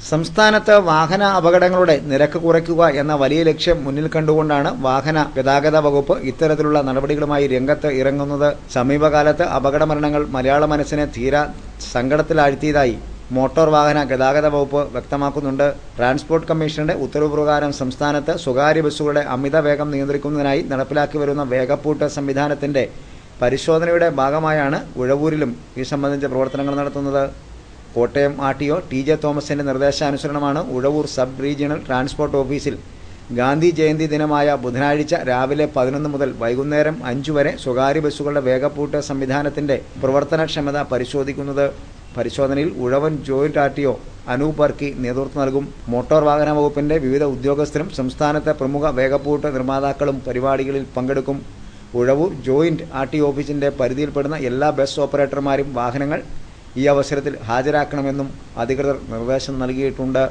സംസ്ഥാനത്ത് വാഹന അപകടങ്ങളുടെ നിരക്ക് കുറയ്ക്കുക എന്ന വലിയ ലക്ഷ്യം മുന്നിൽ കണ്ടുകൊണ്ടാണ് വാഹന ഗതാഗത വകുപ്പ് ഇത്തരത്തിലുള്ള നടപടികളുമായി രംഗത്ത് ഇറങ്ങുന്നത്. സമീപകാലത്ത് അപകട മരണങ്ങൾ മലയാള മനസ്സിനെ തീരാ സങ്കടത്തിലാഴ്ത്തിയതായി മോട്ടോർ വാഹന ഗതാഗത വകുപ്പ് വ്യക്തമാക്കുന്നുണ്ട്. ട്രാൻസ്പോർട്ട് കമ്മീഷണറുടെ ഉത്തരവ് പ്രകാരം സംസ്ഥാനത്ത് സ്വകാര്യ ബസ്സുകളുടെ അമിത വേഗം നിയന്ത്രിക്കുന്നതിനായി നടപ്പിലാക്കി വരുന്ന വേഗപ്പൂട്ട് സംവിധാനത്തിന്റെ പരിശോധനയുടെ ഭാഗമായാണ് ഉഴവൂരിലും ഈ സംബന്ധിച്ച പ്രവർത്തനങ്ങൾ നടത്തുന്നത്. കോട്ടയം RTO TJ തോമസിന്റെ നിർദ്ദേശാനുസരണമാണ് ഉഴവൂർ സബ് റീജിയണൽ ട്രാൻസ്പോർട്ട് ഓഫീസിൽ ഗാന്ധി ജയന്തി ദിനമായ ബുധനാഴ്ച രാവിലെ 11 മുതൽ വൈകുന്നേരം 5 വരെ സ്വകാര്യ ബസ്സുകളുടെ വേഗപ്പൂട്ട് സംവിധാനത്തിന്റെ പ്രവർത്തനക്ഷമത പരിശോധിക്കുന്നത്. പരിശോധനയിൽ ഉഴവൻ ജോയിന്റ് RTO അനൂപ് വർക്കി നേതൃത്വം നൽകും. മോട്ടോർ വാഹന വകുപ്പിന്റെ വിവിധ ഉദ്യോഗസ്ഥരും സംസ്ഥാനത്തെ പ്രമുഖ വേഗപ്പൂട്ട് നിർമ്മാതാക്കളും പരിപാടികളിൽ പങ്കെടുക്കും. ഉഴവൂർ ജോയിന്റ് RTO ഓഫീസിന്റെ പരിധിയിൽപ്പെടുന്ന എല്ലാ ബസ് ഓപ്പറേറ്റർമാരും വാഹനങ്ങൾ ഈ അവസരത്തിൽ ഹാജരാക്കണമെന്നും അധികൃതർ നിർദ്ദേശം നൽകിയിട്ടുണ്ട്.